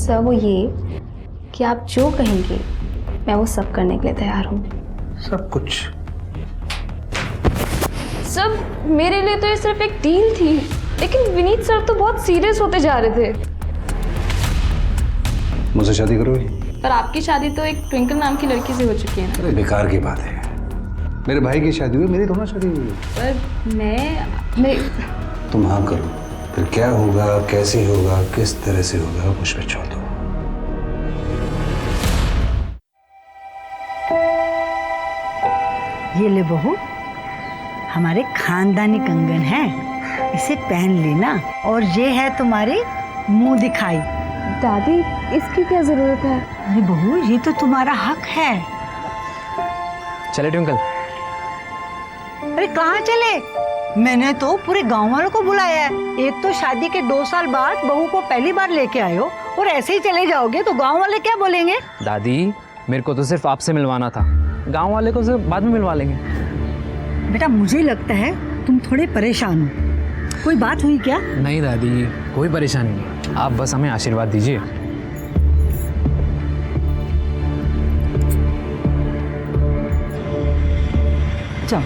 Sir वो ये कि आप जो कहेंगे मैं वो सब करने के लिए तैयार हूँ। सब कुछ? सर मेरे लिए तो ये सिर्फ एक डील थी, लेकिन विनीत सर तो बहुत सीरियस होते जा रहे थे। मुझसे शादी करोगी? पर आपकी शादी तो एक ट्विंकल नाम की लड़की से हो चुकी है ना। अरे बेकार की बात है, मेरे भाई की शादी हुई, मेरी थोड़ा शादी हुई। पर मैं तुम हाँ करो, फिर क्या होगा, कैसे होगा, किस तरह से होगा, मुझ पे छोड़ दो। ये ले बहू, हमारे खानदानी कंगन है, इसे पहन लेना। और ये है तुम्हारी मुंह दिखाई। दादी इसकी क्या जरूरत है? अरे बहू, ये तो तुम्हारा हक है। चले ट्विंकल। अरे कहाँ चले? मैंने तो पूरे गांव वालों को बुलाया है। एक तो शादी के 2 साल बाद बहू को पहली बार लेके आए हो, और ऐसे ही चले जाओगे तो गांव वाले क्या बोलेंगे? दादी मेरे को तो सिर्फ आपसे मिलवाना था, गांव वाले को सिर्फ बाद में मिलवा लेंगे। बेटा मुझे लगता है तुम थोड़े परेशान हो। कोई बात हुई क्या? नहीं दादी, कोई परेशानी नहीं, आप बस हमें आशीर्वाद दीजिए। जाओ।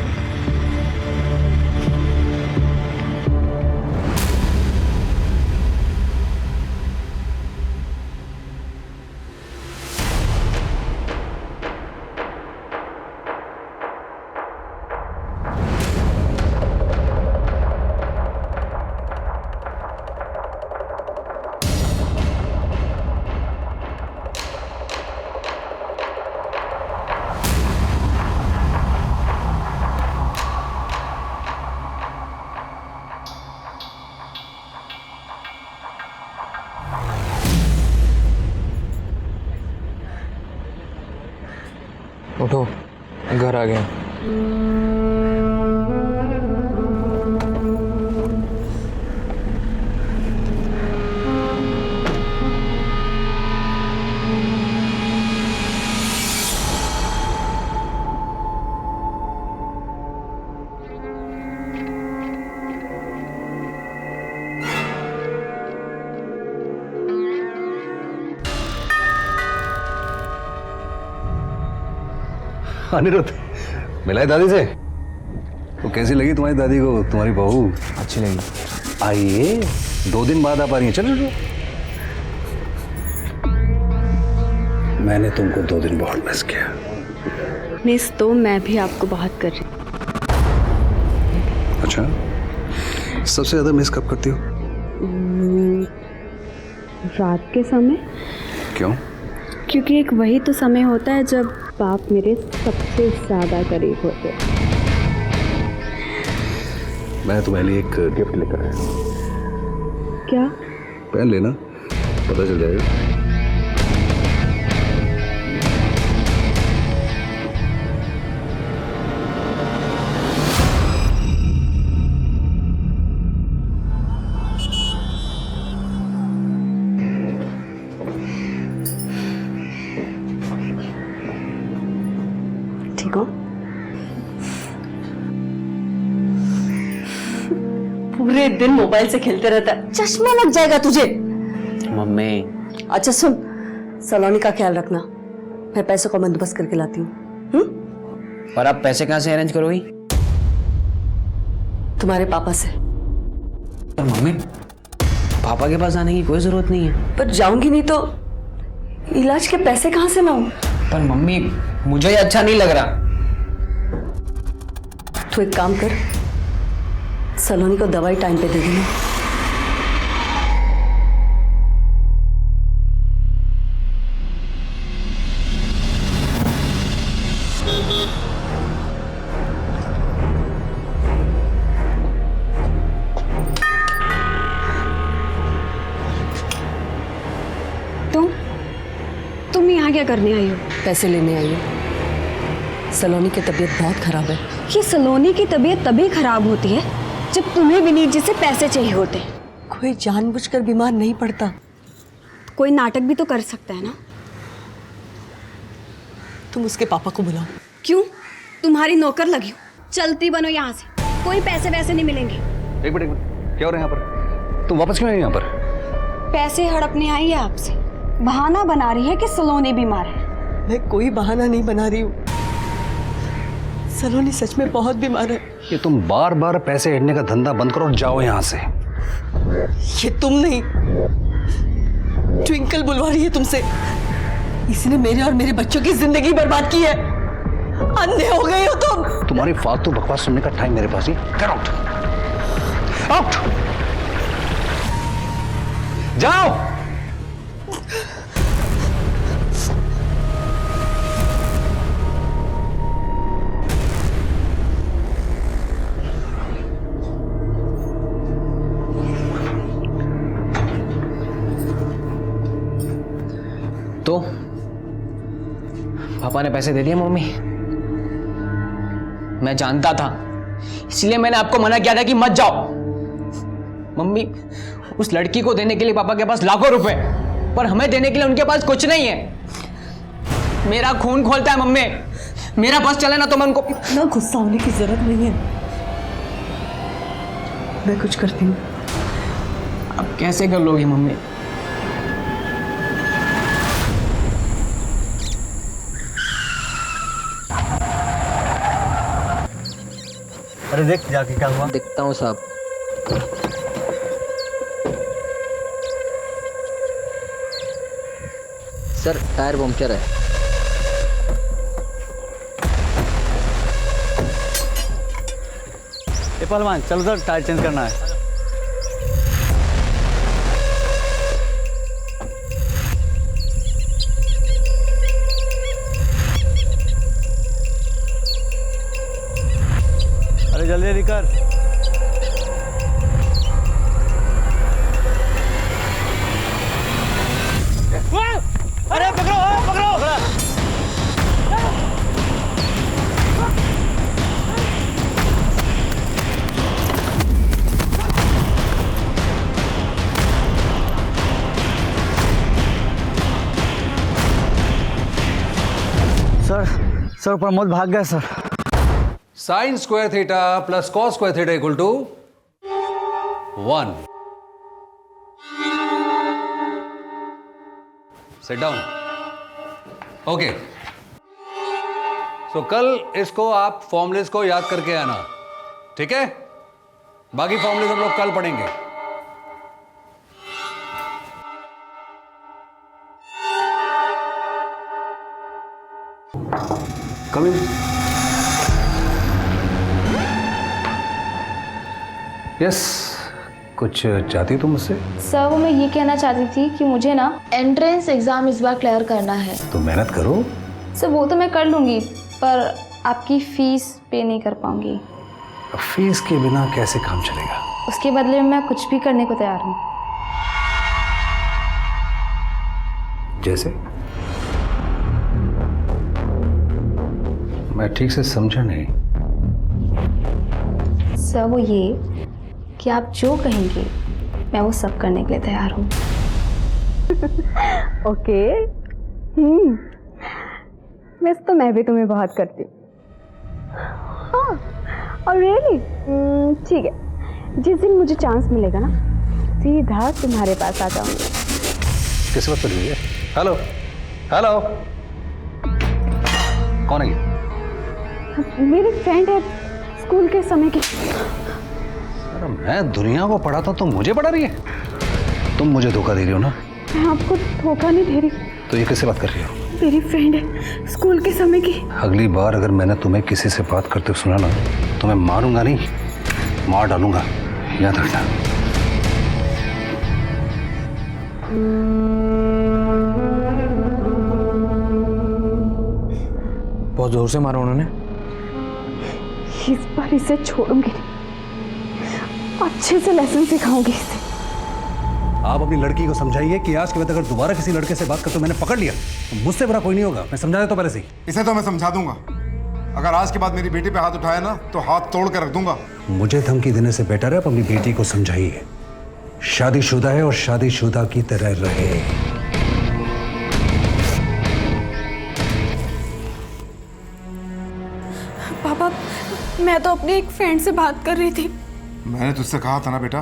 उठो, घर आ गए। अनिरुद्ध, मिला है दादी से? तो कैसी लगी तुम्हारी दादी को तुम्हारी बहू? अच्छी लगी। आइए, 2 दिन बाद आप आ रही हैं। चलो चलो। मैंने तुमको 2 दिन बहुत मिस किया। मिस तो मैं भी आपको बहुत कर रही हूँ। अच्छा, सबसे ज्यादा मिस कब करती हो? रात के समय। क्यों? क्योंकि एक वही तो समय होता है जब बाप मेरे सबसे ज्यादा करीब होते हैं। मैं तुम्हारे लिए एक गिफ्ट लेकर आया। क्या? पहन लेना, पता चल जाएगा। ठीक हो? पूरे दिन मोबाइल से खेलते रहता है, चश्मा लग जाएगा तुझे। मम्मी। अच्छा सुन, सलोनी का ख्याल रखना, मैं पैसों का बंदोबस्त करके लाती हूँ। और आप पैसे कहाँ से अरेंज करोगी? तुम्हारे पापा से। पर मम्मी, पापा के पास आने की कोई जरूरत नहीं है। पर जाऊंगी नहीं तो इलाज के पैसे कहाँ से लाऊं? पर मम्मी, मुझे ये अच्छा नहीं लग रहा। तो एक काम कर, सलोनी को दवाई टाइम पे दे देना। तुम यहाँ क्या करने आई हो? पैसे लेने आई हो। सलोनी की तबीयत बहुत खराब है। ये सलोनी की तबीयत तभी खराब होती है जब तुम्हें विनीत जी से पैसे चाहिए होते हैं। कोई जानबूझकर बीमार नहीं पड़ता। कोई नाटक भी तो कर सकता है ना। तुम उसके पापा को बुलाओ। क्यों? तुम्हारी नौकर लगी हो, चलती बनो यहाँ से, कोई पैसे वैसे नहीं मिलेंगे। एक मिनट, क्या हो रहा है यहाँ पर? तुम वापस क्यों आई यहाँ पर? पैसे हड़पने आई है आपसे। बहाना बना रही है कि सलोनी बीमार है। मैं कोई बहाना नहीं बना रही हूँ। सलोनी सच में बहुत बीमार है। ये तुम बार बार पैसे हेडने का धंधा बंद करो और जाओ यहाँ से। ये तुम नहीं, ट्विंकल बुलवा रही है तुमसे। इसने मेरे और मेरे बच्चों की जिंदगी बर्बाद की है। अंधे हो गए हो तुम। तुम्हारी फालतू बकवास सुनने का टाइम मेरे पास नहीं। गेट आउट, आउट, जाओ। तो पापा ने पैसे दे दिए मम्मी। मैं जानता था, इसलिए मैंने आपको मना किया था कि मत जाओ। मम्मी, उस लड़की को देने के लिए पापा के पास लाखों रुपए, पर हमें देने के लिए उनके पास कुछ नहीं है। मेरा खून खोलता है मम्मी। मेरा बस चले ना तो मैं उनको। ना गुस्सा होने की जरूरत नहीं है। मैं कुछ करती हूँ। अब कैसे कर लोगी मम्मी? अरे देख जाके क्या हुआ। देखता हूँ साहब। सर टायर पंक्चर है। ए पहलवान चलो सर, टायर चेंज करना है। अरे जल्दी जल्दी कर। अरे पकड़ो पकड़ो। सर प्रमोद भाग गया sir. Sine square theta plus cos square theta equal to 1। Sit down. Okay, so कल इसको आप फॉर्मूलेस को याद करके आना, ठीक है? बाकी फॉर्मूलेस हम लोग कल पढ़ेंगे। कम इन। यस, कुछ चाहती तुम मुझसे? सर वो मैं ये कहना चाहती थी कि मुझे ना एंट्रेंस एग्ज़ाम इस बार क्लियर करना है। तो मेहनत करो। सर वो तो मैं कर लूँगी, पर आपकी फ़ीस पे नहीं कर पाऊँगी। फीस के बिना कैसे काम चलेगा? उसके बदले में मैं कुछ भी करने को तैयार हूँ। जैसे? मैं ठीक से समझा नहीं। सर वो ये कि आप जो कहेंगे मैं वो सब करने के लिए तैयार हूँ। ओके। वैसे तो मैं भी तुम्हें बहुत करती हूँ। हाँ, और रियली ठीक है, जिस दिन मुझे चांस मिलेगा ना सीधा तुम्हारे पास आ जाऊंगी। किस बात पर हुई है? हेलो हेलो, कौन है ये? मेरी फ्रेंड है स्कूल के समय की। अरे मैं दुनिया को पढ़ाता तो मुझे पढ़ा रही है? तुम मुझे धोखा दे रही हो ना? मैं आपको धोखा नहीं दे रही। तो ये किससे बात कर रही हो? मेरी फ्रेंड है स्कूल के समय की। अगली बार अगर मैंने तुम्हें किसी से बात करते सुना ना तो मैं मारूंगा नहीं, मार डालूंगा, याद रखना। बहुत जोर से मारा उन्होंने। इस बार इसे छोड़ूंगी नहीं, अच्छे से लेसन सिखाऊंगी इसे। आप अपनी लड़की को समझाइए कि आज के बाद अगर दोबारा किसी लड़के से बात करते मैंने पकड़ लिया तो मुझसे बुरा कोई नहीं होगा। मैं समझा देता पहले से ही। इसे तो मैं समझा दूंगा, अगर आज के बाद मेरी बेटी पे हाथ उठाया ना तो हाथ तोड़ कर रख दूंगा। मुझे धमकी देने से बेटर है आप अपनी बेटी को समझाइए, शादीशुदा है और शादीशुदा की तरह रहे। पापा, मैं तो अपनी एक फ्रेंड से बात कर रही थी। मैंने तुझसे कहा था ना बेटा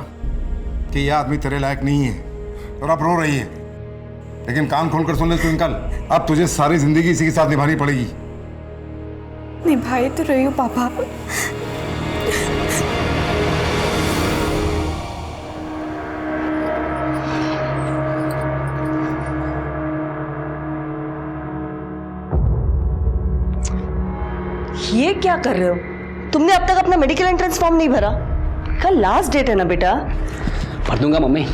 कि यह आदमी तेरे लायक नहीं है, और अब रो रही है। लेकिन कान खोलकर सुन ले ट्विंकल, अब तुझे सारी जिंदगी इसी के साथ निभानी पड़ेगी। निभाए तो रही हो पापा। ये क्या कर रहे हो? तुमने अब तक अपना मेडिकल एंट्रेंस फॉर्म नहीं भरा? कल लास्ट डेट है ना बेटा। भर दूंगा मम्मी,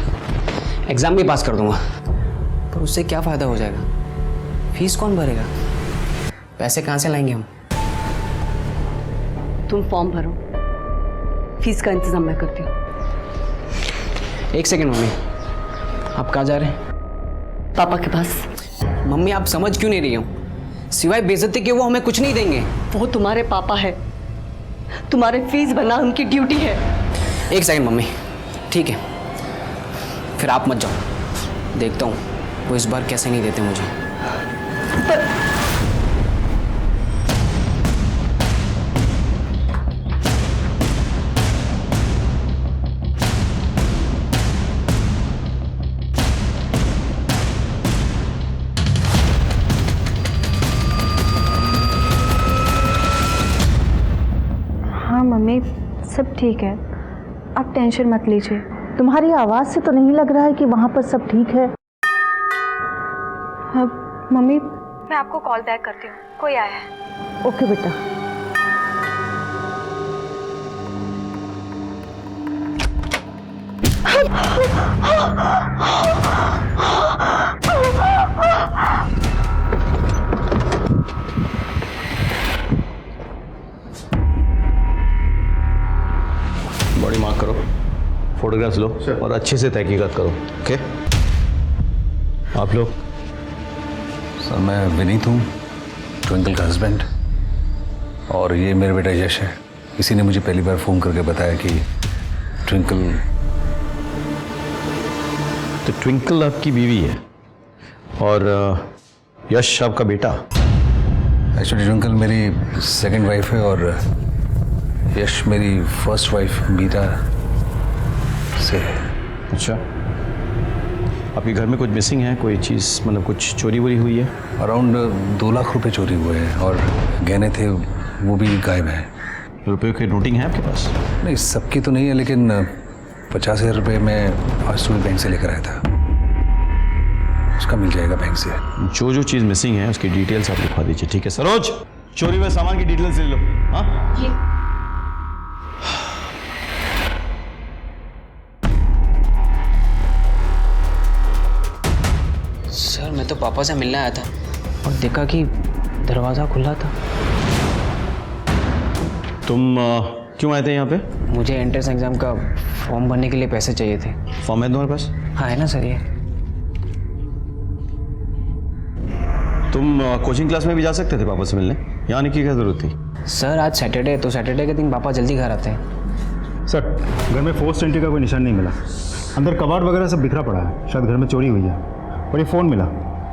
एग्जाम भी पास कर दूंगा, पर उससे क्या फ़ायदा हो जाएगा? फीस कौन भरेगा? पैसे कहाँ से लाएंगे हम? तुम फॉर्म भरो, फीस का इंतजाम मैं करती हूँ। एक सेकेंड मम्मी, आप कहाँ जा रहे हैं? पापा के पास। मम्मी आप समझ क्यों नहीं रही हो? सिवाय बेइज्जती के वो हमें कुछ नहीं देंगे। वो तुम्हारे पापा है, तुम्हारे फीस भरना उनकी ड्यूटी है। एक सेकंड मम्मी, ठीक है, फिर आप मत जाओ, देखता हूँ वो इस बार कैसे नहीं देते मुझे। हाँ मम्मी, सब ठीक है, आप टेंशन मत लीजिए। तुम्हारी आवाज़ से तो नहीं लग रहा है कि वहाँ पर सब ठीक है। हाँ मम्मी, मैं आपको कॉल बैक करती हूँ, कोई आया है। ओके बेटा। बॉडी मार्क करो, फोटोग्राफ्स लो और अच्छे से तहकीकात करो। ओके, आप लोग? सर मैं विनीत हूँ, ट्विंकल का हस्बैंड, और ये मेरा बेटा यश है। किसी ने मुझे पहली बार फ़ोन करके बताया कि ट्विंकल। तो ट्विंकल आपकी बीवी है और यश आपका बेटा? एक्चुअली ट्विंकल मेरी सेकंड वाइफ है और यश मेरी फर्स्ट वाइफ मीरा से है। अच्छा, आपके घर में कुछ मिसिंग है? कोई चीज़ मतलब कुछ चोरी वोरी हुई है? अराउंड 2 लाख रुपए चोरी हुए हैं और गहने थे वो भी गायब हैं। रुपये की नोटिंग है आपके पास? नहीं, सबकी तो नहीं है, लेकिन 50,000 रुपये मैं आज सुबह बैंक से लेकर आया था, उसका मिल जाएगा बैंक से। जो जो चीज़ मिसिंग है उसकी डिटेल्स आप लिखवा दीजिए, ठीक है? सरोज, चोरी हुए सामान की डिटेल्स ले लो। हाँ, सर मैं तो पापा से मिलने आया था और देखा कि दरवाज़ा खुला था। तुम क्यों आए थे यहाँ पे? मुझे एंट्रेंस एग्ज़ाम का फॉर्म भरने के लिए पैसे चाहिए थे। फॉर्म है तुम्हारे पास? हाँ है ना सर ये। तुम कोचिंग क्लास में भी जा सकते थे पापा से मिलने, यहाँ आने की क्या ज़रूरत थी? सर आज सैटरडे है, तो सैटरडे के दिन पापा जल्दी घर आते हैं। सर घर में फोर्स एंट्री का कोई निशान नहीं मिला, अंदर कबाड़ वगैरह सब बिखरा पड़ा है, शायद घर में चोरी हुई है। और ये फ़ोन मिला,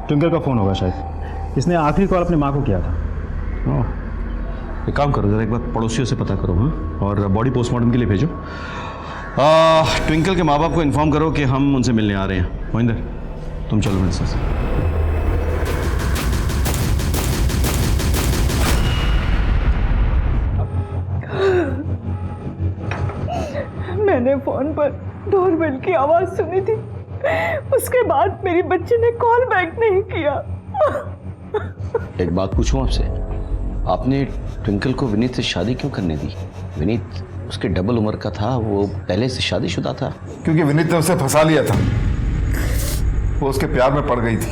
ट्विंकल का फ़ोन होगा शायद, इसने आखिरी कॉल अपने माँ को किया था। एक काम करो, जरा एक बार पड़ोसियों से पता करो, हाँ, और बॉडी पोस्टमार्टम के लिए भेजो। ट्विंकल के माँ बाप को इन्फॉर्म करो कि हम उनसे मिलने आ रहे हैं। मोहिंदर तुम चलो मेरे साथ। मैंने फोन पर डोरबेल की आवाज सुनी थी, उसके बाद मेरी बच्ची ने कॉल बैक नहीं किया। एक बात पूछूं आपसे, आपने ट्विंकल को विनीत से शादी क्यों करने दी? विनीत उसके डबल उम्र का था, वो पहले से शादीशुदा था। क्योंकि विनीत ने उसे फंसा लिया था, वो उसके प्यार में पड़ गई थी,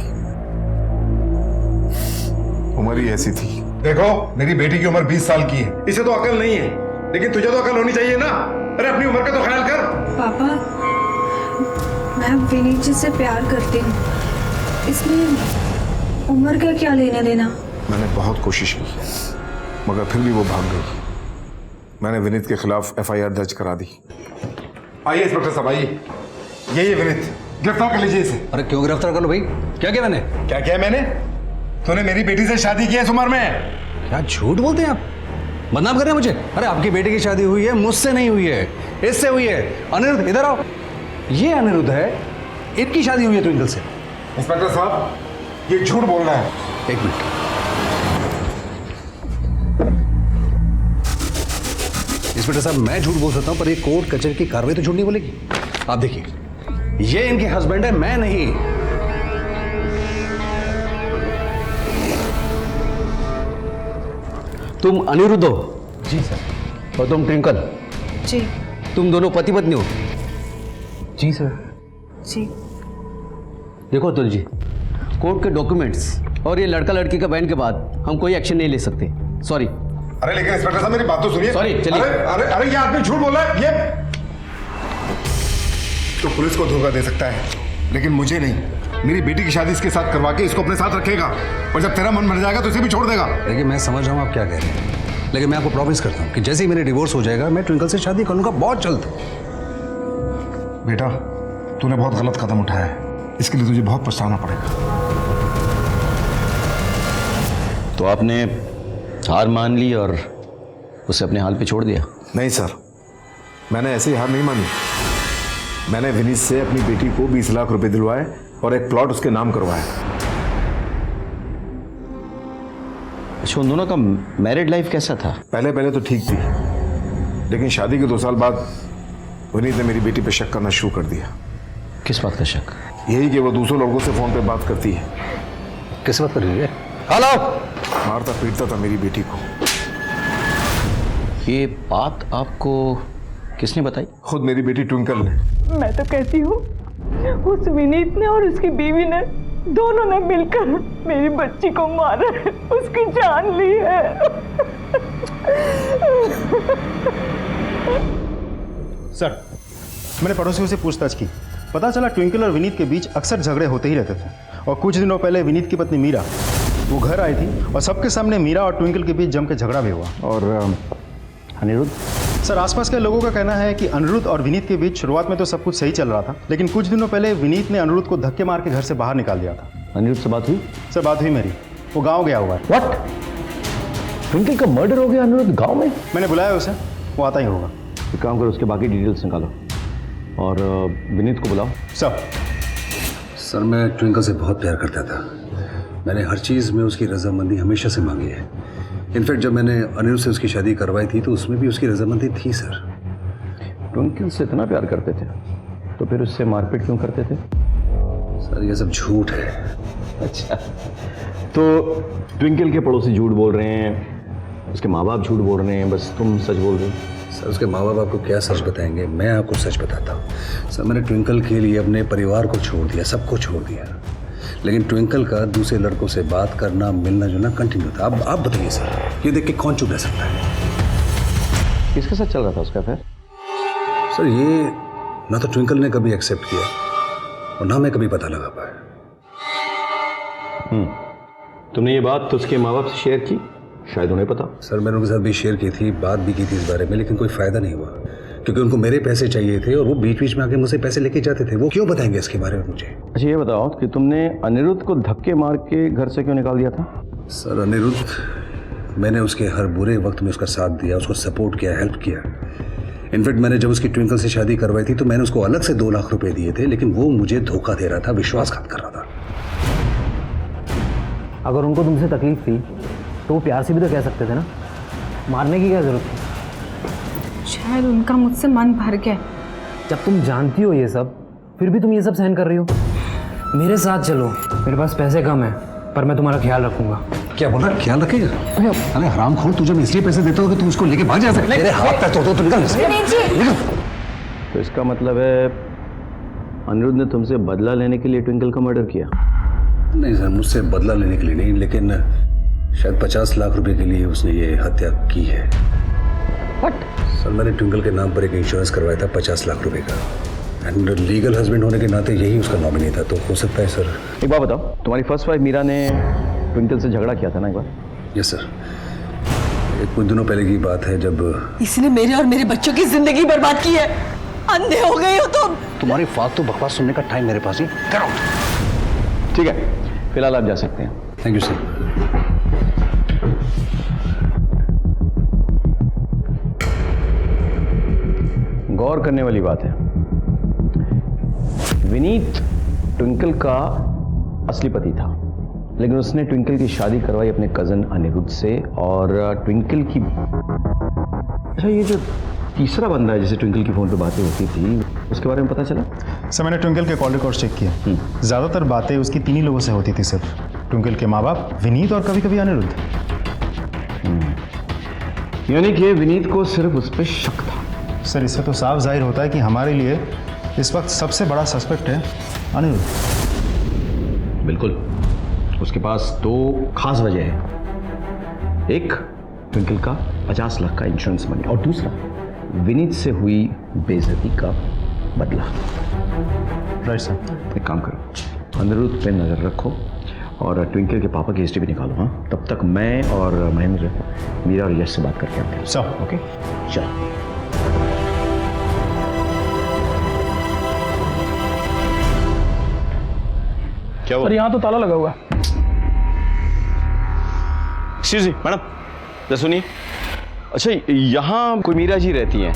उम्र ही ऐसी थी। देखो मेरी बेटी की उम्र 20 साल की है, इसे तो अकल नहीं है, लेकिन तुझे तो अकल होनी चाहिए ना। अरे अपनी उम्र का तो ख्याल कर। पापा, मैं विनीत जी से प्यार करती हूँ, इसमें उम्र का क्या लेना देना। मैंने बहुत कोशिश की, मगर फिर भी वो भाग गई। मैंने विनीत के खिलाफ FIR दर्ज करा दी। आइए इंस्पेक्टर साहब, आइए। यही विनीत, गिरफ्तार कर लीजिए इसे। अरे क्यों गिरफ्तार कर लो भाई? क्या किया मैंने? क्या किया मैंने? तूने मेरी बेटी से शादी की है इस उम्र में। क्या झूठ बोलते हैं आप? बदनाम कर रहे हैं मुझे? अरे आपकी बेटी की शादी हुई है, मुझसे नहीं हुई है, इससे हुई है। अनिरुद्ध इधर आओ, ये अनिरुद्ध है, इनकी शादी हुई है ट्विंकल से। इंस्पेक्टर साहब, ये झूठ बोल रहा है। एक मिनट। इंस्पेक्टर साहब, मैं झूठ बोल सकता हूं, पर ये कोर्ट कचहरी की कार्रवाई तो झूठ नहीं बोलेगी। आप देखिए, ये इनके हस्बैंड है, मैं नहीं। तुम अनिरुद्ध हो? जी सर। और तुम ट्विंकल? जी तुम दोनों पति पत्नी हो? जी सर। जी। देखो अतुल जी, कोर्ट के डॉक्यूमेंट्स और ये लड़का लड़की का बयान के बाद हम कोई एक्शन नहीं ले सकते। सॉरी। अरे लेकिन इंस्पेक्टर साहब, मेरी बात तो सुनिए। Sorry, चलिए। अरे अरे अरे, ये आदमी झूठ बोल रहा है। ये तो पुलिस को धोखा दे सकता है, लेकिन मुझे नहीं। मेरी बेटी की शादी इसके साथ करवा के इसको अपने साथ रखेगा, और जब तेरा मन भर जाएगा तो इसे भी छोड़ देगा। देखिए, मैं समझ रहा हूँ आप क्या कह रहे हैं, लेकिन मैं आपको प्रॉमिस करता हूँ कि जैसे ही मेरे डिवोर्स हो जाएगा, मैं ट्विंकल से शादी करूंगा बहुत जल्द। बेटा, तूने बहुत गलत कदम उठाया है, इसके लिए तुझे बहुत पछताना पड़ेगा। तो आपने हार मान ली और उसे अपने हाल पे छोड़ दिया? नहीं सर, मैंने ऐसी हार नहीं मानी। मैंने विनीत से अपनी बेटी को 20 लाख रुपए दिलवाए और एक प्लॉट उसके नाम करवाया। अच्छा, उन दोनों का मैरिड लाइफ कैसा था? पहले पहले तो ठीक थी, लेकिन शादी के 2 साल बाद विनीत ने मेरी बेटी पे शक करना शुरू कर दिया। किस बात का शक? यही कि वो दूसरों लोगों से फोन पे बात करती है। किस बात कर रही है? हेलो। मारता पीटता था मेरी बेटी को। ये बात आपको किसने बताई? खुद मेरी बेटी ट्विंकल ने। मैं तो कहती हूँ उस विनीत ने और उसकी बीवी ने दोनों ने मिलकर मेरी बच्ची को मारा है, उसकी जान ली है। सर, मैंने पड़ोसियों से पूछताछ की, पता चला ट्विंकल और विनीत के बीच अक्सर झगड़े होते ही रहते थे। और कुछ दिनों पहले विनीत की पत्नी मीरा वो घर आई थी और सबके सामने मीरा और ट्विंकल के बीच जम के झगड़ा भी हुआ। और अनिरुद्ध? सर, आसपास के लोगों का कहना है कि अनिरुद्ध और विनीत के बीच शुरुआत में तो सब कुछ सही चल रहा था, लेकिन कुछ दिनों पहले विनीत ने अनिरुद्ध को धक्के मार के घर से बाहर निकाल दिया था। अनिरुद्ध से बात हुई? सर, बात हुई मेरी, वो गाँव गया हुआ है। व्हाट? ट्विंकल का मर्डर हो गया अनिरुद्ध गाँव में? मैंने बुलाया उसे, वो आता ही होगा। एक काम करो, उसके बाकी डिटेल्स निकालो और विनीत को बुलाओ। सर, मैं ट्विंकल से बहुत प्यार करता था। मैंने हर चीज़ में उसकी रजामंदी हमेशा से मांगी है। इनफैक्ट जब मैंने अनिरुद्ध से उसकी शादी करवाई थी तो उसमें भी उसकी रजामंदी थी। सर, ट्विंकल से इतना प्यार करते थे तो फिर उससे मारपीट क्यों करते थे? सर, ये सब झूठ है। अच्छा, तो ट्विंकल के पड़ोसी झूठ बोल रहे हैं, उसके माँ बाप झूठ बोल रहे हैं, बस तुम सच बोल रहे हो? सर, उसके माँ बाप आपको क्या सच बताएंगे, मैं आपको सच बताता हूँ। सर, मैंने ट्विंकल के लिए अपने परिवार को छोड़ दिया, सबको छोड़ दिया, लेकिन ट्विंकल का दूसरे लड़कों से बात करना, मिलना जुलना कंटिन्यू था। अब आप बताइए सर, ये देख के कौन चुप रह सकता है? किसके साथ चल रहा था उसका अफेयर? सर, ये ना तो ट्विंकल ने कभी एक्सेप्ट किया और ना मैं कभी पता लगा पाया। तुमने ये बात उसके माँ बाप से शेयर की? शायद उन्हें पता। सर, मैंने उनके साथ भी शेयर की थी, बात भी की थी इस बारे में, लेकिन कोई फ़ायदा नहीं हुआ, क्योंकि उनको मेरे पैसे चाहिए थे और वो बीच बीच में आके मुझसे पैसे लेके जाते थे। वो क्यों बताएंगे इसके बारे में मुझे? अच्छा, ये बताओ कि तुमने अनिरुद्ध को धक्के मार के घर से क्यों निकाल दिया था? सर, अनिरुद्ध, मैंने उसके हर बुरे वक्त में उसका साथ दिया, उसको सपोर्ट किया, हेल्प किया। इनफैक्ट मैंने जब उसकी ट्विंकल से शादी करवाई थी तो मैंने उसको अलग से 2 लाख रुपए दिए थे, लेकिन वो मुझे धोखा दे रहा था, विश्वासघात कर रहा था। अगर उनको तुमसे तकलीफ थी तो वो प्यार से भी तो कह सकते थे ना, मारने की क्या जरूरत थी? शायद उनका मुझसे मन भर गया। जब तुम जानती हो ये सब, फिर भी तुम ये सब सहन कर रही हो। मेरे साथ चलो, मेरे पास पैसे कम है पर मैं तुम्हारा ख्याल रखूंगा। क्या बोल रहा है, ख्याल रखेगा? अरे हरामखोर, तुझे मैं इसलिए पैसे देता हूँ कि तू उसको लेके भाग जाता है। मेरे हाथ पैर तोड़ तो निकल। तो इसका मतलब है अनिरुद्ध ने तुमसे बदला लेने के लिए ट्विंकल का मर्डर किया? नहीं सर, मुझसे बदला लेने के लिए नहीं, लेकिन शायद 50 लाख रुपए के लिए उसने ये हत्या की है। What? सर, मैंने ट्विंकल के नाम पर एक इंश्योरेंस करवाया था 50 लाख रुपए का, एंड लीगल हस्बैंड होने के नाते यही उसका नॉमिनी था, तो हो सकता है सर। एक बात बताओ, तुम्हारी फर्स्ट वाइफ मीरा ने ट्विंकल से झगड़ा किया था ना एक बार? यस सर, कुछ दिनों पहले की बात है जब इसने मेरे और मेरे बच्चों की जिंदगी बर्बाद की है। अंधे हो गए हो तुम। तुम्हारी फालतू बकवास सुनने का टाइम मेरे पास नहीं। Get out. ठीक है, फिलहाल आप जा सकते हैं। Thank you sir. गौर करने वाली बात है, विनीत ट्विंकल का असली पति था, लेकिन उसने ट्विंकल की शादी करवाई अपने कजन अनिरुद्ध से। और ट्विंकल की, अच्छा ये जो तीसरा बंदा है जिसे ट्विंकल की फ़ोन पे बातें होती थी, उसके बारे में पता चला? सर मैंने ट्विंकल के कॉल रिकॉर्ड चेक किया। ज़्यादातर बातें उसकी 3 ही लोगों से होती थी सिर्फ, ट्विंकल के माँ बाप, विनीत और कभी कभी अनिरुद्ध। यानी कि विनीत को सिर्फ उस पर शक था। सर इससे तो साफ जाहिर होता है कि हमारे लिए इस वक्त सबसे बड़ा सस्पेक्ट है अनिरुद्ध। बिल्कुल, उसके पास 2 खास वजह है। एक, ट्विंकल का 50 लाख का इंश्योरेंस मनी, और दूसरा विनीत से हुई बेइज्जती का बदला। Right sir. एक काम करो, अनिरुद्ध पे नज़र रखो और ट्विंकल के पापा की हिस्ट्री भी निकालो। हाँ, तब तक मैं और महेंद्र मीरा और यश से बात करके आते हैं। सर ओके, चल। क्या हुआ? और यहाँ तो ताला लगा हुआ है। एक्सक्यूज मी मैडम, जरा सुनिए। अच्छा, यहाँ कोई मीरा जी रहती हैं,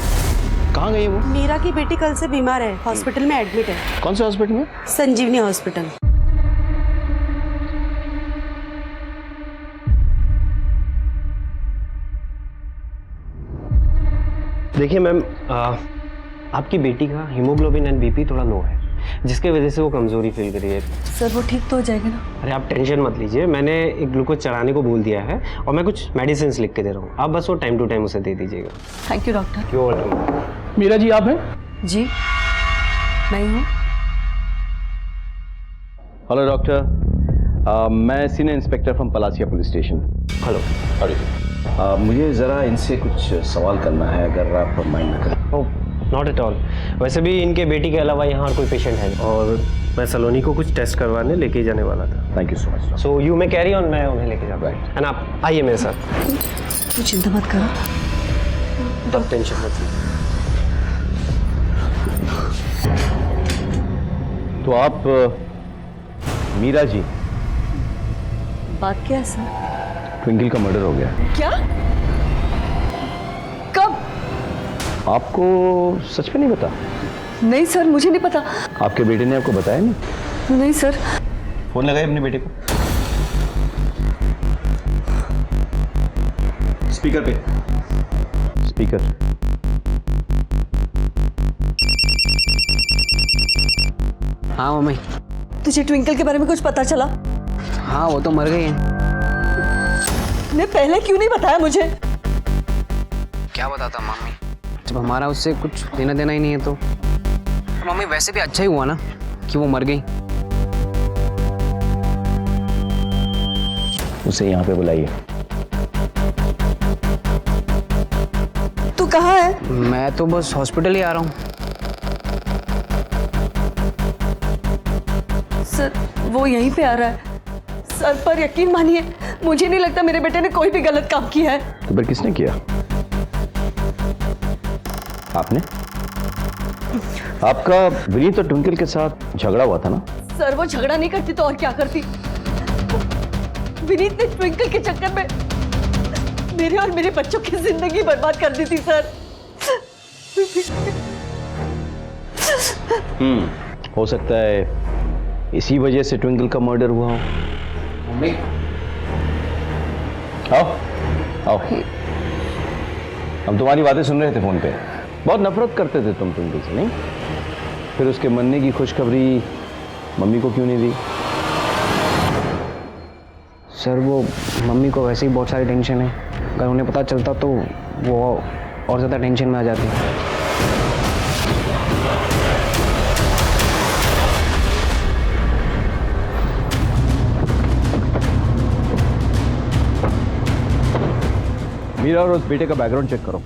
कहाँ गई है वो? मीरा की बेटी कल से बीमार है, हॉस्पिटल में एडमिट है। कौन से हॉस्पिटल में? संजीवनी हॉस्पिटल। देखिए मैम, आपकी बेटी का हीमोग्लोबिन एंड बीपी थोड़ा लो है, जिसके वजह से वो कमज़ोरी फील कर रही है। सर वो ठीक तो हो जाएगा ना? अरे आप टेंशन मत लीजिए, मैंने एक ग्लूकोज चढ़ाने को बोल दिया है और मैं कुछ मेडिसिन लिख के दे रहा हूँ, आप बस वो टाइम टू टाइम उसे दे दीजिएगा। Thank you doctor. You welcome. Meera ji आप हैं? जी मैं हूँ। हेलो डॉक्टर, मैं senior inspector from Palasia police station. Hello. मुझे ज़रा इनसे कुछ सवाल करना है, अगर आप माइंड ना करें। ओह नॉट एट ऑल, वैसे भी इनके बेटी के अलावा यहाँ और कोई पेशेंट है, और मैं सलोनी को कुछ टेस्ट करवाने लेके जाने वाला था। Thank you so much. So you may carry on, मैं उन्हें लेके जाता हूँ। एंड आप आइए मेरे साथ। तू चिंता मत करो। तब टेंशन मत लीजिए। तो आप मीरा जी, बात क्या है सर? ट्विंकल का मर्डर हो गया। क्या? कब? आपको सच में नहीं पता? नहीं सर, मुझे नहीं पता। आपके बेटे ने आपको बताया नहीं? नहीं सर। फोन लगाए अपने बेटे को। स्पीकर पे। स्पीकर। हाँ मम्मी। तुझे ट्विंकल के बारे में कुछ पता चला? हाँ वो तो मर गई है। ने पहले क्यों नहीं बताया मुझे? क्या बताता मम्मी, जब हमारा उससे कुछ लेना देना ही नहीं है तो मम्मी वैसे भी अच्छा ही हुआ ना कि वो मर गई। उसे यहाँ पे बुलाइए। तू कहाँ है? मैं तो बस हॉस्पिटल ही आ रहा हूँ। सर वो यहीं पे आ रहा है। सर पर यकीन मानिए, मुझे नहीं लगता मेरे बेटे ने कोई भी गलत काम किया है। तो फिर किसने किया? आपने? आपका विनीत और ट्विंकल के साथ झगड़ा हुआ था ना? सर वो झगड़ा नहीं करती तो और क्या करती? विनीत ने ट्विंकल के चक्कर में मेरे और मेरे बच्चों की जिंदगी बर्बाद कर दी थी सर। हो सकता है इसी वजह से ट्विंकल का मर्डर हुआ हो। मम्मी आओ आओ, हम तुम्हारी बातें सुन रहे थे फोन पे। बहुत नफरत करते थे तुम ट्विंकल से, नहीं? फिर उसके मरने की खुशखबरी मम्मी को क्यों नहीं दी? सर वो मम्मी को वैसे ही बहुत सारी टेंशन है, अगर उन्हें पता चलता तो वो और ज़्यादा टेंशन में आ जाती। मीरा और उस बेटे का बैकग्राउंड चेक करो,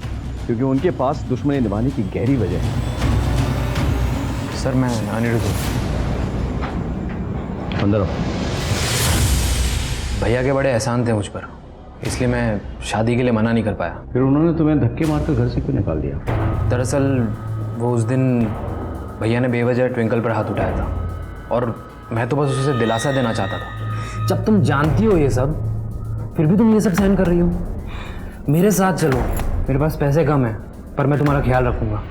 क्योंकि उनके पास दुश्मनी निभाने की गहरी वजह है। सर मैं अनिरुद्ध हूँ। अंदर आओ। भैया के बड़े एहसान थे मुझ पर, इसलिए मैं शादी के लिए मना नहीं कर पाया। फिर उन्होंने तुम्हें धक्के मारकर घर से क्यों निकाल दिया? दरअसल वो उस दिन भैया ने बेवजह ट्विंकल पर हाथ उठाया था, और मैं तो बस उसे दिलासा देना चाहता था। जब तुम जानती हो ये सब, फिर भी तुम ये सब सहन कर रही हो। मेरे साथ चलो, मेरे पास पैसे कम हैं, पर मैं तुम्हारा ख्याल रखूँगा।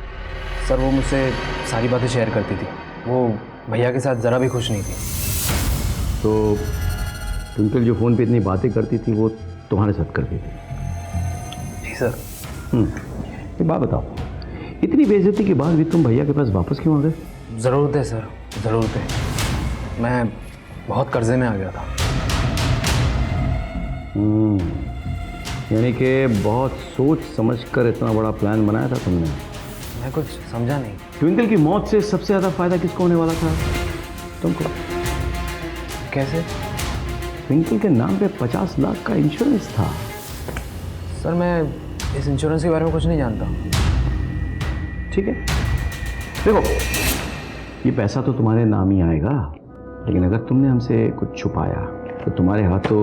सर वो मुझसे सारी बातें शेयर करती थी, वो भैया के साथ ज़रा भी खुश नहीं थी। तो ट्विंकल जो फ़ोन पे इतनी बातें करती थी वो तुम्हारे साथ करती थी? जी सर। एक बात बताओ, इतनी बेइज्जती के बाद भी तुम भैया के पास वापस क्यों आ गए? ज़रूरत है सर, ज़रूरत है। मैं बहुत कर्जे में आ गया था। यानी कि बहुत सोच समझ कर इतना बड़ा प्लान बनाया था तुमने। मैं कुछ समझा नहीं। ट्विंकल की मौत से सबसे ज़्यादा फायदा किसको होने वाला था? तुमको। कैसे? ट्विंकल के नाम पे 50 लाख का इंश्योरेंस था। सर मैं इस इंश्योरेंस के बारे में कुछ नहीं जानता। ठीक है, देखो ये पैसा तो तुम्हारे नाम ही आएगा, लेकिन अगर तुमने हमसे कुछ छुपाया तो तुम्हारे हाथों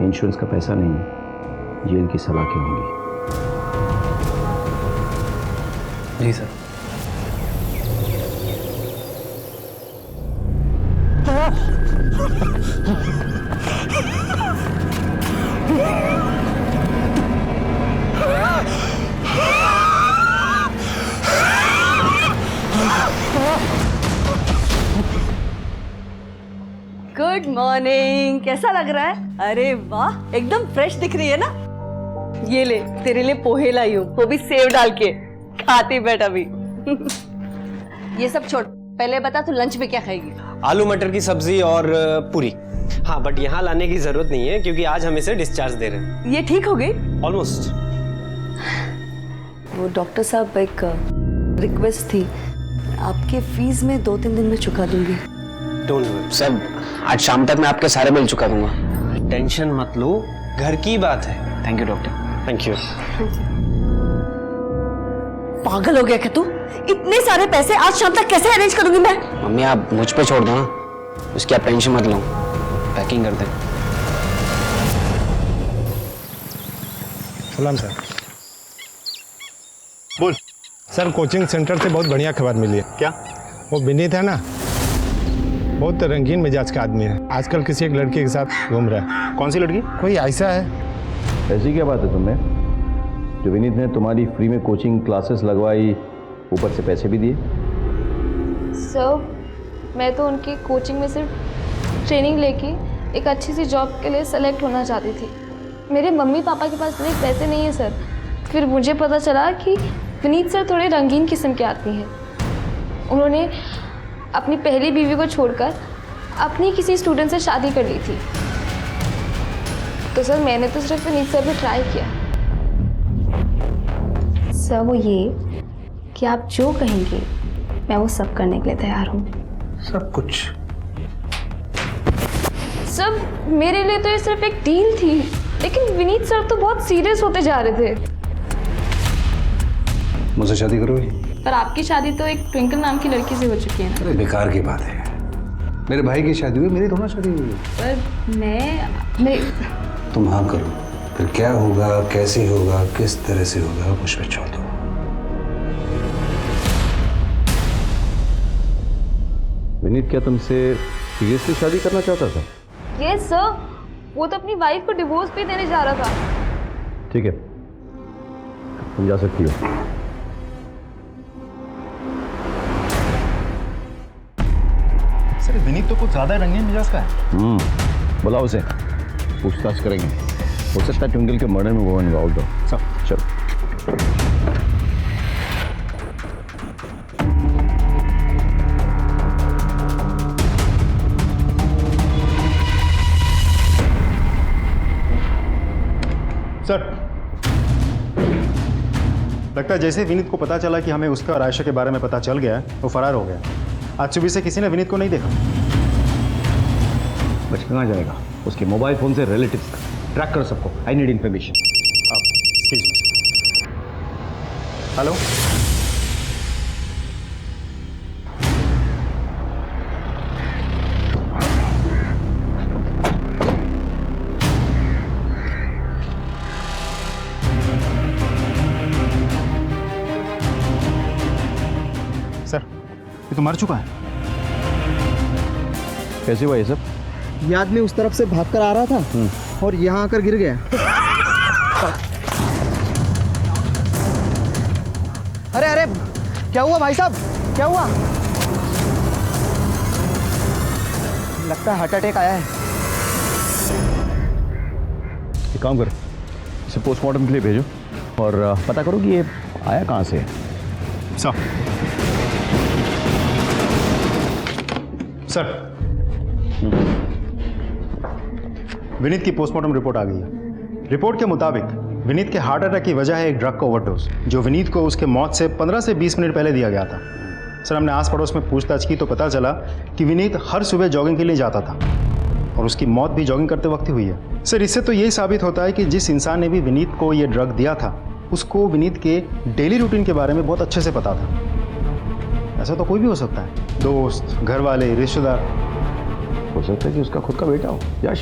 इंश्योरेंस का पैसा नहीं, जेल की सलाखें होंगी। जी सर। Good morning. कैसा लग रहा है? अरे वाह, एकदम फ्रेश दिख रही है ना। ये ले, तेरे लिए पोहे लाई हूँ, वो भी सेव डाल के। खाती बैठ अभी। ये सब छोड़, पहले बता तू लंच में क्या खाएगी? आलू मटर की सब्जी और पूरी। हाँ, बट यहाँ लाने की जरूरत नहीं है क्योंकि आज हम इसे डिस्चार्ज दे रहे हैं। ये ठीक हो गई? ऑलमोस्ट। वो डॉक्टर साहब, एक रिक्वेस्ट थी, आपके फीस में 2-3 दिन में चुका दूंगी। डोंट वरी सर, आज शाम तक मैं आपके सारे बिल चुका दूंगा। टेंशन मत लो, घर की बात है। Thank you doctor. Thank you. पागल हो गया क्या तू? इतने सारे पैसे आज शाम तक कैसे अरेंज करूंगी मैं? मम्मी आप मुझ पे छोड़ दो ना, उसकी आप टेंशन मत लो, पैकिंग कर दे। सलाम सर। बोल सर, कोचिंग सेंटर से बहुत बढ़िया खबर मिली है। क्या? वो विनीत है ना, बहुत रंगीन मिजाज का आदमी है। आजकल किसी एक लड़की के साथ घूम रहा है। कौन सी लड़की? कोई ऐसा है। ऐसी क्या बात है तुम्हें? जो विनीत ने तुम्हारी फ्री में कोचिंग क्लासेस लगवाई, ऊपर से पैसे भी दिए? सर, मैं तो उनकी कोचिंग में सिर्फ ट्रेनिंग लेके एक अच्छी सी जॉब के लिए सेलेक्ट होना चाहती थी। मेरे मम्मी पापा के पास इतने पैसे नहीं है सर। फिर मुझे पता चला कि विनीत सर थोड़े रंगीन किस्म के आदमी हैं। उन्होंने अपनी पहली बीवी को छोड़कर अपनी किसी स्टूडेंट से शादी कर ली थी। तो सर मैंने तो सिर्फ विनीत सर पे ट्राई किया। सर वो ये कि आप जो कहेंगे मैं वो सब करने के लिए तैयार हूँ। सब कुछ? सर मेरे लिए तो ये सिर्फ एक डील थी, लेकिन विनीत सर तो बहुत सीरियस होते जा रहे थे। मुझसे शादी करोगी? पर आपकी शादी तो एक ट्विंकल नाम की लड़की से हो चुकी है ना। अरे बेकार की बात है, मेरे भाई की शादी हुई, मेरी थोड़ा शादी हुई। पर मैं तुम हाँ करो, फिर क्या होगा, कैसे होगा, किस तरह से होगा, मुझ पे छोड़ दो। विनीत क्या तुमसे सीरियसली शादी करना चाहता था? यस सर, वो तो अपनी वाइफ को डिवोर्स भी देने जा रहा था। ठीक है, तुम जा सकती हो। सर विनीत तो कुछ ज़्यादा रंगीन मिजाज का है। बुलाओ उसे, पूछताछ करेंगे। हो सकता है ट्विंकल के मर्डर में वो इन्वॉल्व हो। सब चलो। सर लगता है जैसे विनीत को पता चला कि हमें उसका और आयशा के बारे में पता चल गया है, वो फरार हो गया। आज सुबह से किसी ने विनीत को नहीं देखा। बच कहाँ जाएगा? उसके मोबाइल फोन से रिलेटिव्स तक ट्रैक करो सबको। I need information. Hello, sir ये तो मर चुका है। कैसे हुआ ये सब? ये आदमी उस तरफ से भागकर आ रहा था और यहाँ आकर गिर गया। अरे अरे क्या हुआ भाई साहब, क्या हुआ? लगता है हार्ट अटैक आया है। एक काम कर, इसे पोस्टमार्टम के लिए भेजो और पता करो कि ये आया कहाँ से है। सर, विनीत की पोस्टमार्टम रिपोर्ट आ गई है। रिपोर्ट के मुताबिक विनीत के हार्ट अटैक की वजह है एक ड्रग का ओवरडोज, जो विनीत को उसके मौत से 15 से 20 मिनट पहले दिया गया था। सर, हमने आस पड़ोस में पूछताछ की तो पता चला कि विनीत हर सुबह जॉगिंग के लिए जाता था और उसकी मौत भी जॉगिंग करते वक्त ही हुई है। सर, इससे तो यही साबित होता है कि जिस इंसान ने भी विनीत को ये ड्रग दिया था उसको विनीत के डेली रूटीन के बारे में बहुत अच्छे से पता था। ऐसा तो कोई भी हो सकता है, दोस्त, घर वाले, रिश्तेदार। हो सकता है कि उसका खुद का बेटा हो, यश,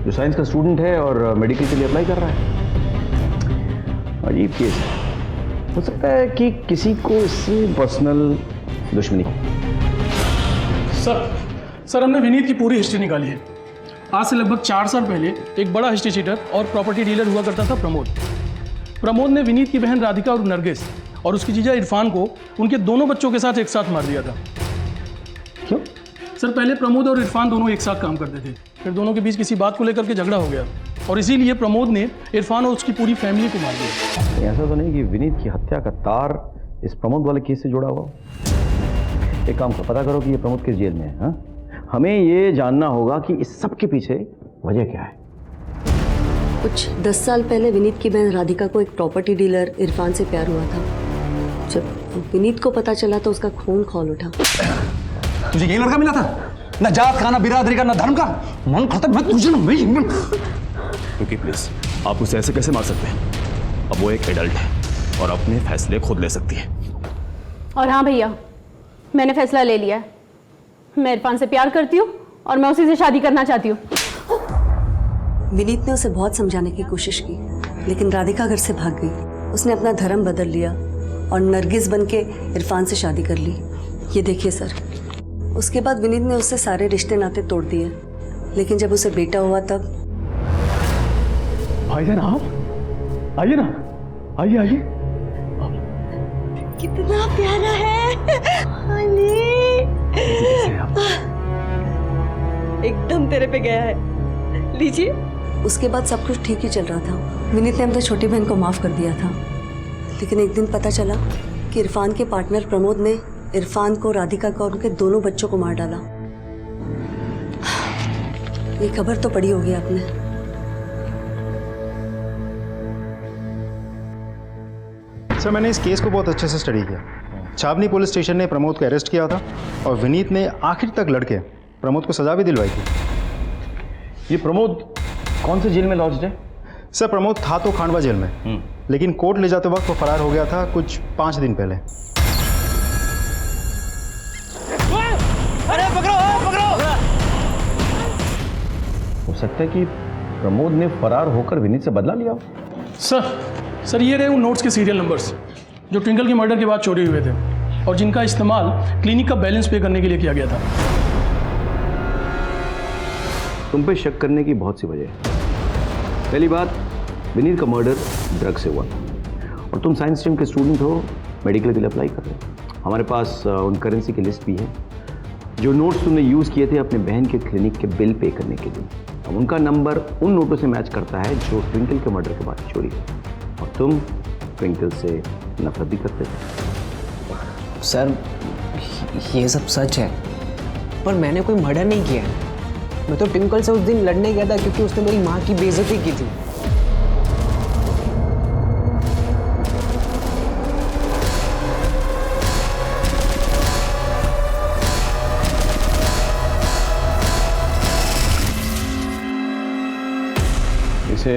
जो साइंस का स्टूडेंट है और मेडिकल के लिए अप्लाई कर रहा है। अजीब केस है। हो सकता है कि किसी को इससे पर्सनल दुश्मनी। सर हमने विनीत की पूरी हिस्ट्री निकाली है। आज से लगभग 4 साल पहले एक बड़ा हिस्ट्री चीटर और प्रॉपर्टी डीलर हुआ करता था प्रमोद ने विनीत की बहन राधिका और नरगिस और उसकी जीजा इरफान को उनके दोनों बच्चों के साथ एक साथ मार दिया था। क्यों? सर, पहले प्रमोद और इरफान दोनों एक साथ काम करते थे, फिर दोनों के बीच किसी बात को लेकर के झगड़ा हो गया और इसीलिए प्रमोद ने इरफान और उसकी पूरी फैमिली को मार दिया। ऐसा तो नहीं कि विनीत की हत्या का तार इस प्रमोद वाले केस से जुड़ा हुआ? एक काम करो, पता करो कि ये प्रमोद किस जेल में है। हाँ, हमें ये जानना होगा कि इस सब के पीछे वजह क्या है। कुछ 10 साल पहले विनीत की बहन राधिका को एक प्रॉपर्टी डीलर इरफान से प्यार हुआ था। जब विनीत को पता चला तो उसका खून खौल उठा। तुझे ये लड़का मिला था? ना जात का, ना बिरादरी का, ना धर्म का। मन करता मैं तुझे ना रुकिए प्लीज, आप उसे ऐसे कैसे मार सकते हैं? अब वो एक एडल्ट है और अपने फैसले खुद ले सकती है। और हाँ भैया, मैंने फैसला ले लिया है। मैं इरफान से प्यार करती हूँ और मैं उसी से शादी करना चाहती हूँ। विनीत ने उसे बहुत समझाने की कोशिश की, लेकिन राधिका घर से भाग गई। उसने अपना धर्म बदल लिया और नरगिस बन के इरफान से शादी कर ली। ये देखिए सर, उसके बाद विनीत ने उससे सारे रिश्ते नाते तोड़ दिए, लेकिन जब उसे बेटा हुआ तब। भाईजान आप आइए ना, आइए। कितना प्यारा है अली। एकदम तेरे पे गया है, लीजिए। उसके बाद सब कुछ ठीक ही चल रहा था। विनीत ने अपनी छोटी बहन को माफ कर दिया था, लेकिन एक दिन पता चला कि इरफान के पार्टनर प्रमोद ने इरफान को, राधिका को और उनके दोनों बच्चों को मार डाला। ये खबर तो पढ़ी होगी आपने। सर, मैंने इस केस को बहुत अच्छे से स्टडी किया। छावनी पुलिस स्टेशन ने प्रमोद को अरेस्ट किया था और विनीत ने आखिर तक लड़के प्रमोद को सजा भी दिलवाई थी। ये प्रमोद कौन से जेल में लॉज्ड है? सर, प्रमोद था तो खांडवा जेल में, लेकिन कोर्ट ले जाते वक्त वो फरार हो गया था कुछ 5 दिन पहले। अरे पकड़ो। हो सकता है कि प्रमोद ने फरार होकर विनीत से बदला लिया हो। सर ये रहे उन नोट्स के सीरियल नंबर्स जो ट्विंकल के मर्डर के बाद चोरी हुए थे और जिनका इस्तेमाल क्लिनिक का बैलेंस पे करने के लिए किया गया था। तुम पे शक करने की बहुत सी वजह है। पहली बात, विनीत का मर्डर ड्रग से हुआ और तुम साइंस स्ट्रीम के स्टूडेंट हो, मेडिकल के लिए अप्लाई कर रहे हो। हमारे पास उन करेंसी की लिस्ट भी है जो नोट्स तुमने यूज़ किए थे अपने बहन के क्लिनिक के बिल पे करने के लिए। अब उनका नंबर उन नोटों से मैच करता है जो ट्विंकल के मर्डर के बाद चोरी हुई और तुम ट्विंकल से नफरत भी करते थे। सर, ये सब सच है, पर मैंने कोई मर्डर नहीं किया है। मैं तो ट्विंकल से उस दिन लड़ने गया था क्योंकि उसने मेरी माँ की बेइज्जती की थी। इसे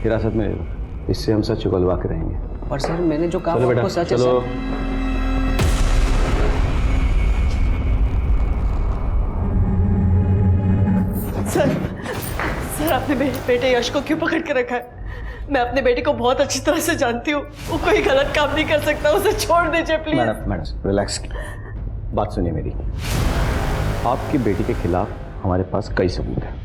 हिरासत में ले लो, इससे हम सच उगलवा के रहेंगे। पर सर, मैंने जो कहा चलो वो बेटा, आपको सच है चलो। सर आपने मेरे बेटे यश को क्यों पकड़ के रखा है? मैं अपने बेटे को बहुत अच्छी तरह से जानती हूँ, वो कोई गलत काम नहीं कर सकता। उसे छोड़ दीजिए प्लीज। मैडम रिलैक्स, बात सुनिए मेरी। आपकी बेटी के खिलाफ हमारे पास कई सबूत हैं।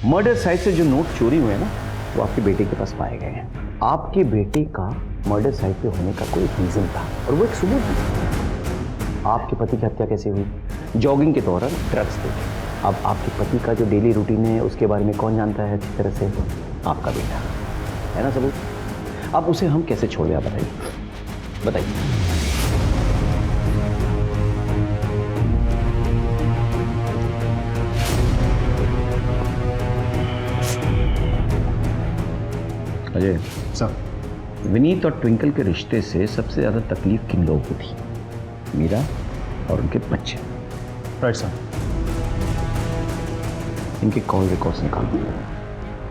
मर्डर साइट से जो नोट चोरी हुए हैं ना, वो आपकी बेटी के पास पाए गए हैं। आपके बेटे का मर्डर साइट पे होने का कोई रीजन था और वो एक सबूत भी। आपके पति की हत्या कैसे हुई, जॉगिंग के दौरान ड्रग्स देखे। अब आपकी पति का जो डेली रूटीन है उसके बारे में कौन जानता है अच्छी तरह से? आपका बेटा है ना सबूत। अब उसे हम कैसे छोड़ दें आप बताइए, बताइए। अजय सर, विनीत और ट्विंकल के रिश्ते से सबसे ज़्यादा तकलीफ किन लोगों को थी? मीरा और उनके बच्चे। Right sir. इनके कॉल रिकॉर्ड्स निकालो,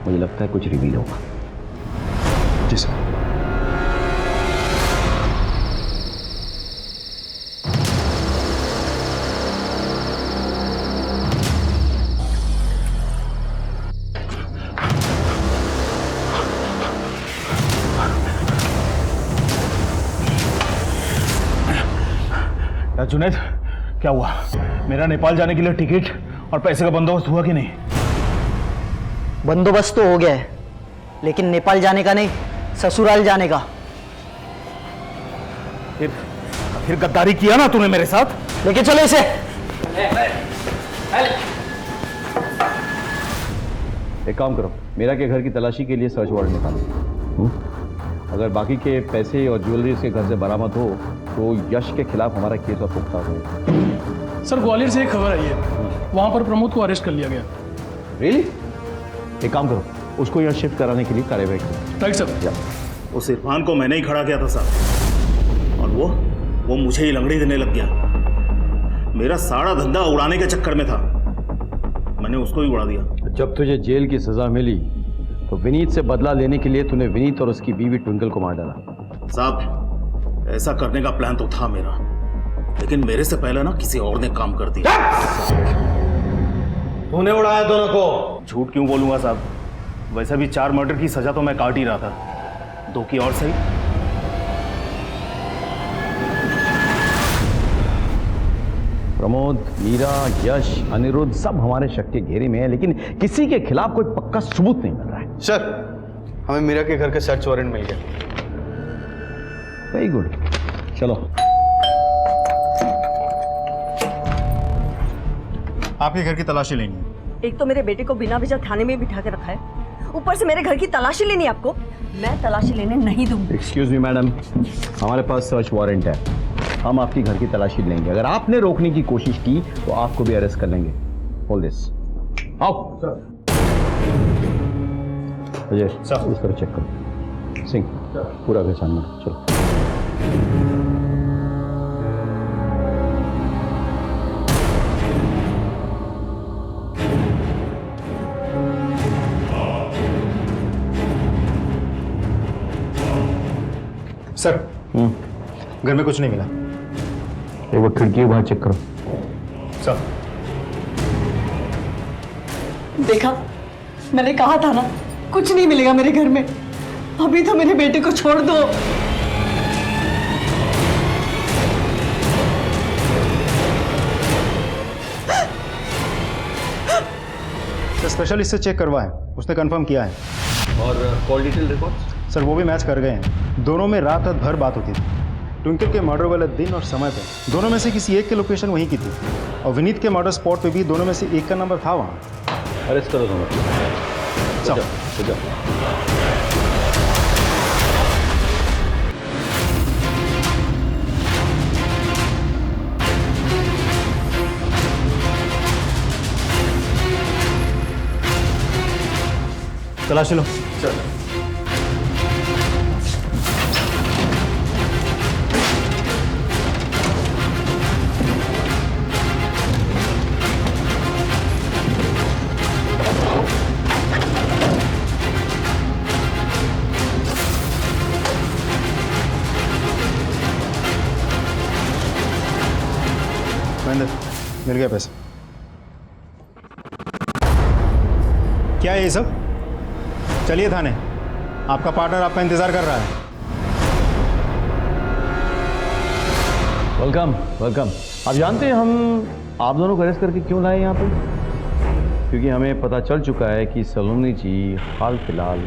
मुझे लगता है कुछ रिवील होगा। जी सर। जुनैद, क्या हुआ? मेरा नेपाल जाने के लिए टिकट और पैसे का बंदोबस्त हुआ कि नहीं? बंदोबस्त तो हो गया है, लेकिन नेपाल जाने का नहीं, ससुराल जाने का। फिर गद्दारी किया ना तूने मेरे साथ? लेके चलो इसे। एक काम करो, मीरा के घर की तलाशी के लिए सर्च वारंट निकालो। अगर बाकी के पैसे और ज्वेलरी उसके घर से बरामद हो तो यश के खिलाफ हमारा केस और पुख्ता होगा। सर, ग्वालियर से एक खबर आई है, वहां पर प्रमोद को अरेस्ट कर लिया गया। रियली? एक काम करो, उसको यहाँ शिफ्ट कराने के लिए कार्यवाही करो। Right sir. उस इरफान को मैंने ही खड़ा किया था साहब, और वो मुझे ही लंगड़ी देने लग गया। मेरा सारा धंधा उड़ाने के चक्कर में था, मैंने उसको ही उड़ा दिया। जब तुझे जेल की सजा मिली तो विनीत से बदला लेने के लिए तूने विनीत और उसकी बीवी ट्विंकल को मार डाला। साहब, ऐसा करने का प्लान तो था मेरा, लेकिन मेरे से पहले ना किसी और ने काम कर दिया। तूने उड़ाया दोनों को? झूठ क्यों बोलूंगा साहब, वैसे भी 4 मर्डर की सजा तो मैं काट ही रहा था, 2 की और सही। प्रमोद, मीरा, यश, अनिरुद्ध सब हमारे शक के घेरे में है, लेकिन किसी के खिलाफ कोई पक्का सबूत नहीं मिल रहा है। सर, हमें मीरा के घर का सर्च वारंट मिल गया। वेरी गुड, चलो। आपके घर की तलाशी लेनी है। एक तो मेरे बेटे को बिना वजह थाने में बिठा के रखा है, ऊपर से मेरे घर की तलाशी लेनी है आपको। मैं तलाशी लेने नहीं दूंगी। एक्सक्यूज मी मैडम, हमारे पास सर्च वारंट है, हम आपकी घर की तलाशी लेंगे। अगर आपने रोकने की कोशिश की तो आपको भी अरेस्ट कर लेंगे। Hold this. आओ अजय, इस तरह चेक करो। सिंह, पूरा घर सामने, चलो। सर, घर में कुछ नहीं मिला। एक बार खिड़की बाहर चेक करो। सर, देखा, मैंने कहा था ना, कुछ नहीं मिलेगा मेरे घर में। अभी तो मेरे बेटे को छोड़ दो। स्पेशलिस्ट से चेक करवा है, उसने कंफर्म किया है। और कॉल डिटेल रिकॉर्ड्स? सर, वो भी मैच कर गए हैं। दोनों में रात भर बात होती थी। ट्विंकल के मर्डर वाले दिन और समय पे दोनों में से किसी एक की लोकेशन वहीं की थी, और विनीत के मर्डर स्पॉट पे भी दोनों में से एक का नंबर था वहाँ। अरेस्ट करो दोनों। चलो। तलाशी लो। चलो। महेंद्र, मिल गया पैसा। क्या है ये सब? चलिए थाने, आपका पार्टनर आपका इंतजार कर रहा है। Welcome welcome. आप जानते हैं हम आप दोनों को अरेस्ट करके क्यों लाए यहाँ पे? क्योंकि हमें पता चल चुका है कि सलोनी जी हाल फिलहाल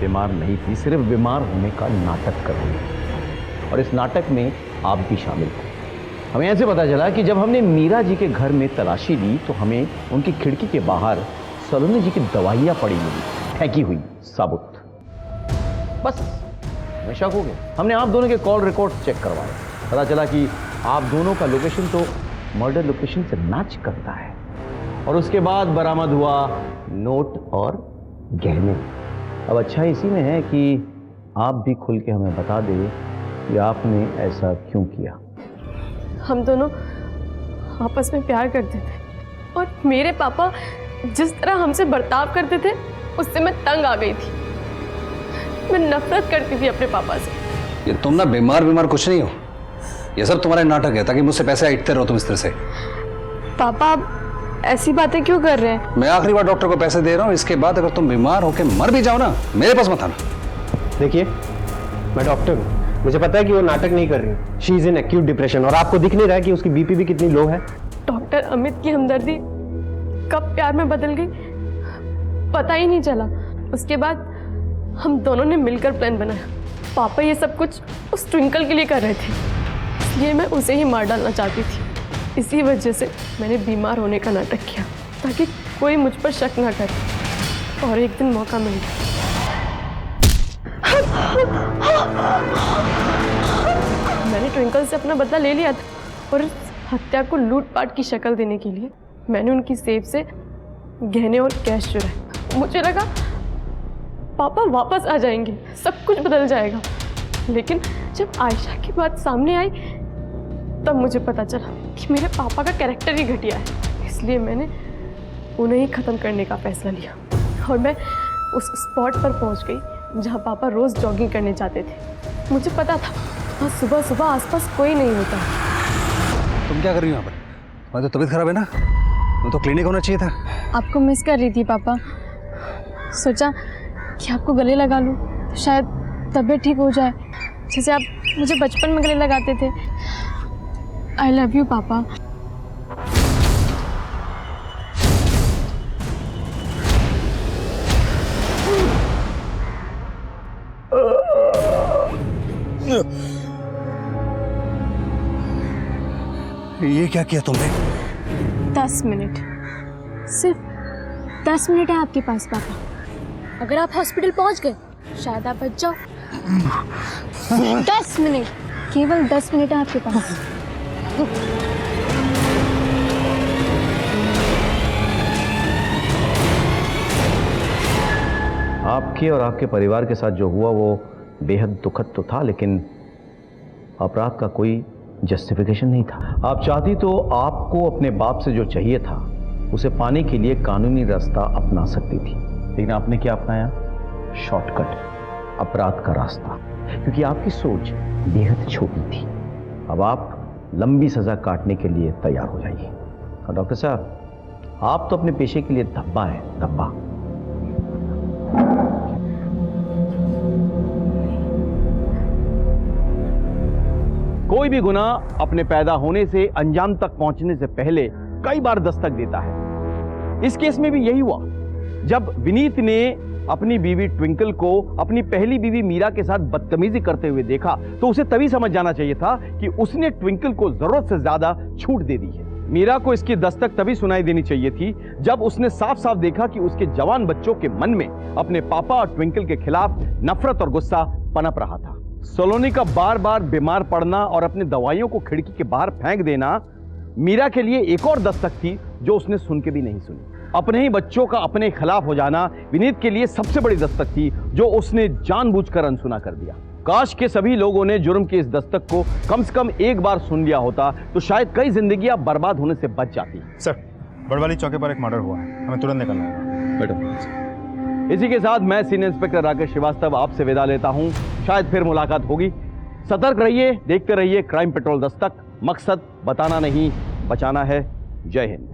बीमार नहीं थी, सिर्फ बीमार होने का नाटक कर रही है, और इस नाटक में आप भी शामिल हो। हमें ऐसे पता चला कि जब हमने मीरा जी के घर में तलाशी ली तो हमें उनकी खिड़की के बाहर सलोनी जी की दवाइयाँ पड़ी हुई, फेंकी हुई साबुत। बस हमें शक हो गया। हमने आप दोनों के कॉल रिकॉर्ड चेक करवाए, पता चला कि आप दोनों का लोकेशन तो मर्डर लोकेशन से मैच करता है। और उसके बाद बरामद हुआ नोट और गहने। अब अच्छा इसी में है कि आप भी खुल के हमें बता दें कि आपने ऐसा क्यों किया। हम दोनों आपस में प्यार करते थे और मेरे पापा जिस तरह हमसे बर्ताव करते थे उससे मैं तंग आ गई थी। मैं नफरत करती थी अपने पापा से। ये तुम ना बीमार कुछ नहीं हो, ये सब तुम्हारा नाटक है ताकि मुझसे पैसे ऐंठते रहो तुम इस तरह से। पापा आप ऐसी बातें क्यों कर रहे हैं? मैं आखिरी बार डॉक्टर को पैसे दे रहा हूँ, इसके बाद अगर तुम बीमार होकर मर भी जाओ ना, मेरे पास मत आना। देखिए, मैं डॉक्टर हूँ, मुझे पता है कि वो नाटक नहीं कर रही। She is in acute depression और आपको दिख नहीं रहा है कि उसकी बीपी भी कितनी लो है। डॉक्टर अमित की हमदर्दी कब प्यार में बदल गई पता ही नहीं चला। उसके बाद हम दोनों ने मिलकर प्लान बनाया। पापा ये सब कुछ उस ट्विंकल के लिए कर रहे थे, इसलिए मैं उसे ही मार डालना चाहती थी। इसी वजह से मैंने बीमार होने का नाटक किया ताकि कोई मुझ पर शक ना करे। और एक दिन मौका मिल गया। मैंने ट्विंकल से अपना बदला ले लिया था और इस हत्या को लूटपाट की शक्ल देने के लिए मैंने उनकी सेफ से गहने और कैश चुराए। मुझे लगा पापा वापस आ जाएंगे, सब कुछ बदल जाएगा। लेकिन जब आयशा की बात सामने आई तब मुझे पता चला कि मेरे पापा का कैरेक्टर ही घटिया है। इसलिए मैंने उन्हें ही ख़त्म करने का फैसला लिया और मैं उस स्पॉट पर पहुंच गई जहां पापा रोज़ जॉगिंग करने जाते थे। मुझे पता था वहाँ सुबह सुबह आसपास कोई नहीं होता। तुम क्या कर रही हो यहाँ पर? तुम्हारी तो तबीयत खराब है ना, तुम्हें तो क्लिनिक होना चाहिए था। आपको मिस कर रही थी पापा, सोचा कि आपको गले लगा लूँ तो शायद तबीयत ठीक हो जाए, जैसे आप मुझे बचपन में गले लगाते थे। आई लव यू पापा। ये क्या किया तुमने? 10 मिनट, सिर्फ 10 मिनट है आपके पास पापा। अगर आप हॉस्पिटल पहुंच गए शायद आप बच जाओ। 10 मिनट, केवल 10 मिनट है आपके पास। आपके और आपके परिवार के साथ जो हुआ वो बेहद दुखद तो था, लेकिन अपराध का कोई जस्टिफिकेशन नहीं था। आप चाहती तो आपको अपने बाप से जो चाहिए था उसे पाने के लिए कानूनी रास्ता अपना सकती थी, लेकिन आपने क्या अपनाया? शॉर्टकट, अपराध का रास्ता, क्योंकि आपकी सोच बेहद छोटी थी। अब आप लंबी सजा काटने के लिए तैयार हो जाइए। और डॉक्टर साहब, आप तो अपने पेशे के लिए धब्बा है, धब्बा। कोई भी गुनाह अपने पैदा होने से अंजाम तक पहुंचने से पहले कई बार दस्तक देता है। इस केस में भी यही हुआ। जब विनीत ने अपनी बीवी ट्विंकल को अपनी पहली बीवी मीरा के साथ बदतमीजी करते हुए देखा तो उसे तभी समझ जाना चाहिए था कि उसने ट्विंकल को जरूरत से ज्यादा छूट दे दी है। मीरा को इसकी दस्तक तभी सुनाई देनी चाहिए थी जब उसने साफ साफ देखा कि उसके जवान बच्चों के मन में अपने पापा और ट्विंकल के खिलाफ नफरत और गुस्सा पनप रहा था। सलोनी का बार बार बीमार पड़ना और अपनी दवाइयों को खिड़की के बाहर फेंक देना मीरा के लिए एक और दस्तक थी जो उसने सुन के भी नहीं सुनी। अपने ही बच्चों का अपने खिलाफ हो जाना विनीत के लिए सबसे बड़ी दस्तक थी जो उसने जानबूझकर अनसुना कर दिया। काश के सभी लोगों ने जुर्म की इस दस्तक को कम से कम एक बार सुन लिया होता तो शायद कई जिंदगियां बर्बाद होने से बच जाती। सर, बड़वाली चौके पर एक मर्डर हुआ है, हमें तुरंत निकलना है। मैडम, इसी के साथ मैं सीनियर इंस्पेक्टर राकेश श्रीवास्तव आपसे विदा लेता हूं। शायद फिर मुलाकात होगी। सतर्क रहिए, देखते रहिए क्राइम पेट्रोल दस्तक। मकसद बताना नहीं, बचाना है। जय हिंद।